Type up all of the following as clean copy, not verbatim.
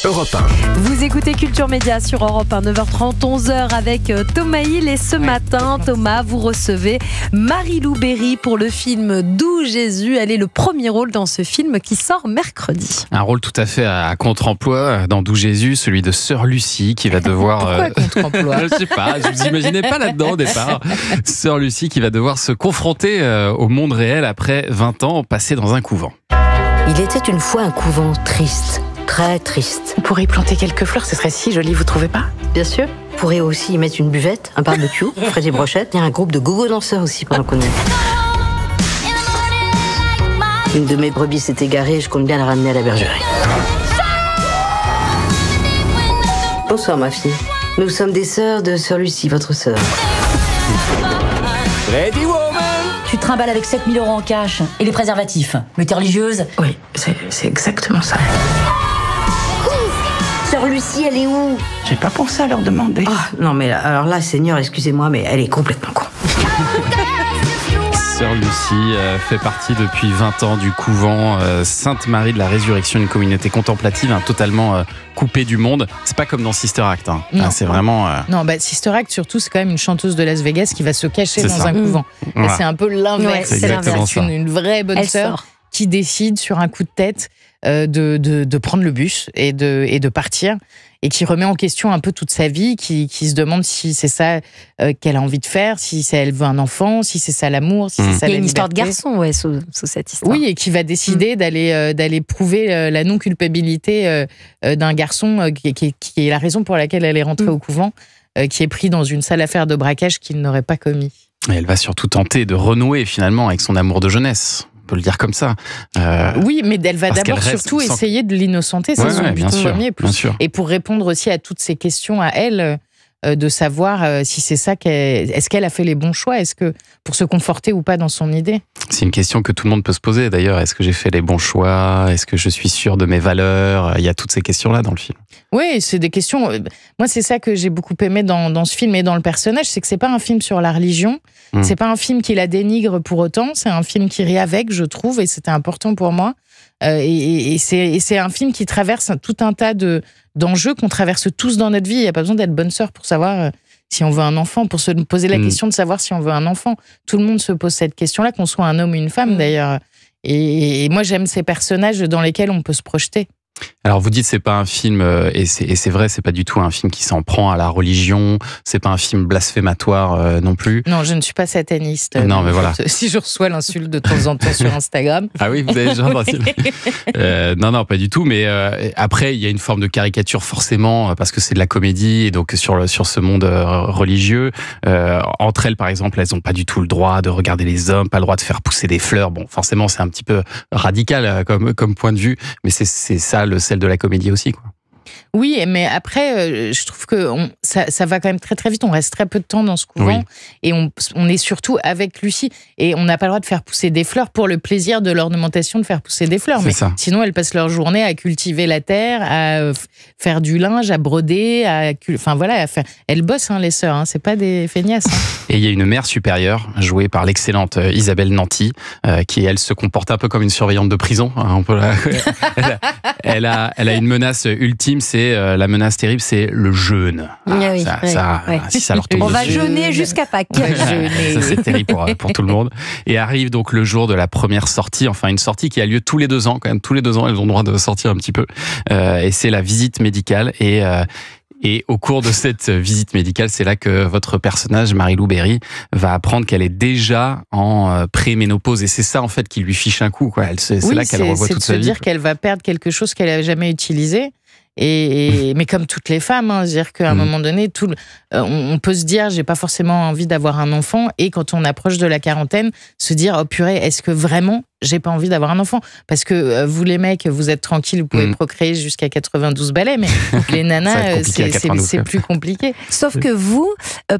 Europe 1. Vous écoutez Culture Média sur Europe 1, 9h30, 11h avec Thomas Hill. Et ce matin, Thomas, vous recevez Marie-Lou Berry pour le film D'où Jésus. Elle est le premier rôle dans ce film qui sort mercredi. Un rôle tout à fait à contre-emploi dans D'où Jésus, celui de Sœur Lucie qui va devoir... Pourquoi contre-emploi ? Je sais pas, je vous imaginais pas là-dedans au départ. Sœur Lucie qui va devoir se confronter au monde réel après 20 ans passés dans un couvent. Il était une fois un couvent triste, très triste. On pourrait y planter quelques fleurs, ce serait si joli, vous trouvez pas ? Bien sûr. On pourrait aussi y mettre une buvette, un barbecue, frais des brochettes. Il y a un groupe de gogo danseurs aussi pendant qu'on y est. Une de mes brebis s'est égarée, je compte bien la ramener à la bergerie. Bonsoir ma fille. Nous sommes des sœurs de Sœur Lucie, votre sœur. Ready woman. Tu te trimbales avec 7 000 € en cash et les préservatifs. Mais t'es religieuse ? Oui, c'est exactement ça. Sœur Lucie, elle est où ? J'ai pas pensé à leur demander. Ah, non mais alors là, Seigneur, excusez-moi, mais elle est complètement con. Sœur Lucie fait partie depuis 20 ans du couvent Sainte-Marie de la Résurrection, une communauté contemplative totalement coupée du monde. C'est pas comme dans Sister Act. C'est vraiment... Non, Sister Act, surtout, c'est quand même une chanteuse de Las Vegas qui va se cacher dans ça. un couvent. Voilà. Là, c'est un peu l'inverse. c'est exactement ça. Une vraie bonne sœur qui décide sur un coup de tête de prendre le bus et de partir, et qui remet en question un peu toute sa vie, qui se demande si c'est ça qu'elle a envie de faire, si elle veut un enfant, si c'est ça l'amour, si c'est ça la liberté. Il y a une histoire de garçon sous cette histoire. Oui, et qui va décider d'aller prouver la non-culpabilité d'un garçon qui est la raison pour laquelle elle est rentrée au couvent, qui est pris dans une sale affaire de braquage qu'il n'aurait pas commis. Et elle va surtout tenter de renouer finalement avec son amour de jeunesse. On peut le dire comme ça. Oui, mais elle va d'abord surtout essayer de l'innocenter, c'est son but premier. Et pour répondre aussi à toutes ces questions à elle, de savoir si c'est ça est-ce qu'elle a fait les bons choix, est-ce que pour se conforter ou pas dans son idée. C'est une question que tout le monde peut se poser d'ailleurs. Est-ce que j'ai fait les bons choix ? Est-ce que je suis sûr de mes valeurs ? Il y a toutes ces questions-là dans le film. Oui, c'est des questions. Moi, c'est ça que j'ai beaucoup aimé dans ce film et dans le personnage, c'est que c'est pas un film sur la religion. C'est pas un film qui la dénigre pour autant. C'est un film qui rit avec, je trouve, et c'était important pour moi. Et c'est un film qui traverse tout un tas d'enjeux qu'on traverse tous dans notre vie. Il n'y a pas besoin d'être bonne sœur pour savoir si on veut un enfant, pour se poser la question de savoir si on veut un enfant. Tout le monde se pose cette question-là, qu'on soit un homme ou une femme d'ailleurs. Et moi, j'aime ces personnages dans lesquels on peut se projeter. Alors vous dites c'est pas un film, et c'est vrai, c'est pas du tout un film qui s'en prend à la religion, c'est pas un film blasphématoire non plus. Non, je ne suis pas sataniste. Non, mais voilà. Si je reçois l'insulte de temps en temps sur Instagram. Ah oui, vous avez déjà entendu. Non, pas du tout, mais après il y a une forme de caricature forcément, parce que c'est de la comédie, et donc sur ce monde religieux, entre elles par exemple, elles ont pas du tout le droit de regarder les hommes, pas le droit de faire pousser des fleurs. Bon, forcément c'est un petit peu radical comme point de vue, mais c'est ça le sel de la comédie aussi, quoi. Oui, mais après, je trouve que ça va quand même très très vite. On reste très peu de temps dans ce couvent, et on est surtout avec Lucie, et on n'a pas le droit de faire pousser des fleurs pour le plaisir de l'ornementation de faire pousser des fleurs. Mais sinon, elles passent leur journée à cultiver la terre, à faire du linge, à broder, elles bossent, les sœurs. C'est pas des feignasses. Et il y a une mère supérieure jouée par l'excellente Isabelle Nanty, qui elle se comporte un peu comme une surveillante de prison. Elle a une menace ultime. La menace terrible, c'est le jeûne. Si ça leur tombe on va dessus. jeûner jusqu'à Pâques. Ça, c'est terrible pour tout le monde. Et arrive donc le jour de la première sortie, enfin une sortie qui a lieu tous les 2 ans. Quand même, tous les 2 ans, elles ont le droit de sortir un petit peu. Et c'est la visite médicale. Et au cours de cette visite médicale, c'est là que votre personnage, Marie-Lou Berry, va apprendre qu'elle est déjà en préménopause. Et c'est ça, en fait, qui lui fiche un coup, quoi. C'est là qu'elle revoit toute sa vie. C'est de se dire qu'elle va perdre quelque chose qu'elle n'a jamais utilisé. Mais comme toutes les femmes, c'est-à-dire qu'à un moment donné, on peut se dire, j'ai pas forcément envie d'avoir un enfant, et quand on approche de la quarantaine, se dire, oh purée, est-ce que vraiment j'ai pas envie d'avoir un enfant? Parce que vous les mecs, vous êtes tranquilles, vous pouvez procréer jusqu'à 92 balais, mais les nanas, c'est plus compliqué. Sauf que vous,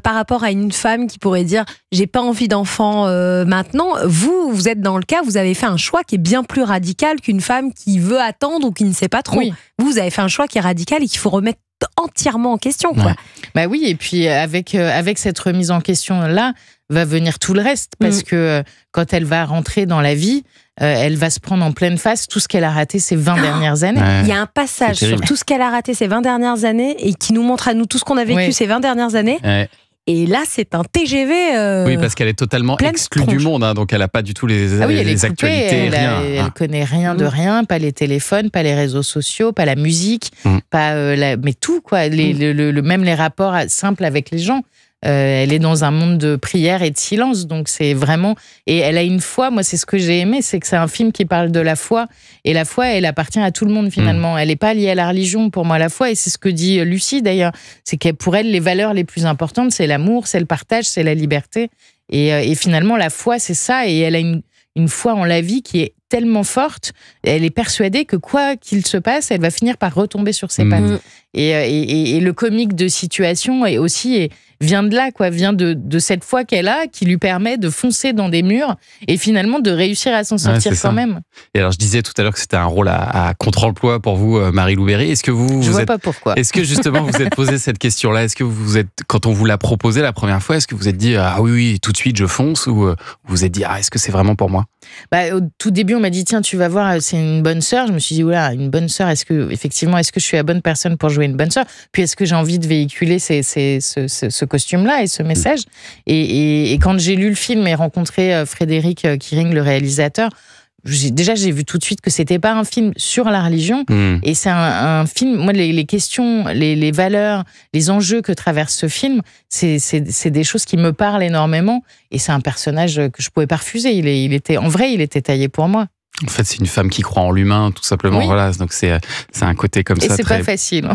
par rapport à une femme qui pourrait dire, j'ai pas envie d'enfant maintenant, vous êtes dans le cas, vous avez fait un choix qui est bien plus radical qu'une femme qui veut attendre ou qui ne sait pas trop. Oui. Vous avez fait un choix qui est radical et qu'il faut remettre entièrement en question, quoi. Bah oui, et puis avec cette remise en question là va venir tout le reste, parce que quand elle va rentrer dans la vie, elle va se prendre en pleine face tout ce qu'elle a raté ces 20 dernières années. Ouais. Il y a un passage C'est sur terrible. tout ce qu'elle a raté ces 20 dernières années et qui nous montre à nous tout ce qu'on a vécu Oui. ces 20 dernières années. Ouais. Et là, c'est un TGV. Oui, parce qu'elle est totalement pleine exclue du tronche. monde, hein, donc elle n'a pas du tout les, Ah oui, elle les est coupée, actualités, rien. elle connaît rien de rien, pas les téléphones, pas les réseaux sociaux, pas la musique, pas mais tout quoi, même les rapports simples avec les gens. Elle est dans un monde de prière et de silence, donc c'est vraiment. Et elle a une foi. Moi, c'est ce que j'ai aimé, c'est que c'est un film qui parle de la foi. Et la foi, elle appartient à tout le monde finalement. Elle n'est pas liée à la religion pour moi, la foi. Et c'est ce que dit Lucie d'ailleurs. C'est que pour elle, les valeurs les plus importantes, c'est l'amour, c'est le partage, c'est la liberté. Et finalement, la foi, c'est ça. Et elle a une foi en la vie qui est tellement forte. Elle est persuadée que quoi qu'il se passe, elle va finir par retomber sur ses pattes. Et le comique de situation est aussi vient de là, quoi, vient de cette foi qu'elle a, qui lui permet de foncer dans des murs et finalement de réussir à s'en sortir quand même. Et alors, je disais tout à l'heure que c'était un rôle à contre-emploi pour vous, Marie-Lou Berry. Est-ce que Je vois pas pourquoi. Est-ce que justement vous êtes posé cette question-là? Est-ce que vous êtes, quand on vous l'a proposé la première fois, est-ce que vous êtes dit ah oui, tout de suite je fonce, ou vous vous êtes dit ah est-ce que c'est vraiment pour moi? Au tout début, on m'a dit tiens, tu vas voir, c'est une bonne sœur. Je me suis dit oula, une bonne sœur. Est-ce que je suis la bonne personne pour jouer une bonne sœur? Puis est-ce que j'ai envie de véhiculer ce costume-là et ce message? Et quand j'ai lu le film et rencontré Frédéric Kiering, le réalisateur, j'ai vu tout de suite que c'était pas un film sur la religion. Et c'est un film. Moi, les questions, les valeurs, les enjeux que traverse ce film, c'est des choses qui me parlent énormément. Et c'est un personnage que je pouvais pas refuser. Il était taillé pour moi. En fait, c'est une femme qui croit en l'humain, tout simplement. Oui. Voilà, donc c'est un côté comme ça. Et c'est pas facile. Hein.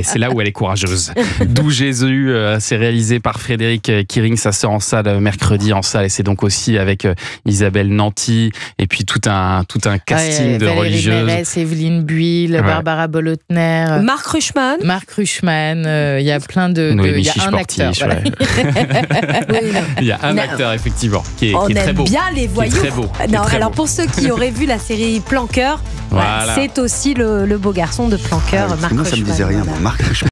C'est là où elle est courageuse. D'où Jésus, c'est réalisé par Frédéric Kiering. Ça sort en salle mercredi en salle, et c'est donc aussi avec Isabelle Nanty et puis tout un casting de religieuses. Valérie Mérès, Evelyne Buil, Barbara Bolotner, Marc Rushman. Il y a plein de. Il y a un acteur. Voilà. Il y a un acteur effectivement qui est très beau. On aime bien les voyous. Très beau. Non, alors pour ceux qui auraient vu la série Plan Cœur, voilà. c'est aussi le beau garçon de Plan Cœur, Marc Moi, ça me Rushman. disait rien, moi. Marc Rushman.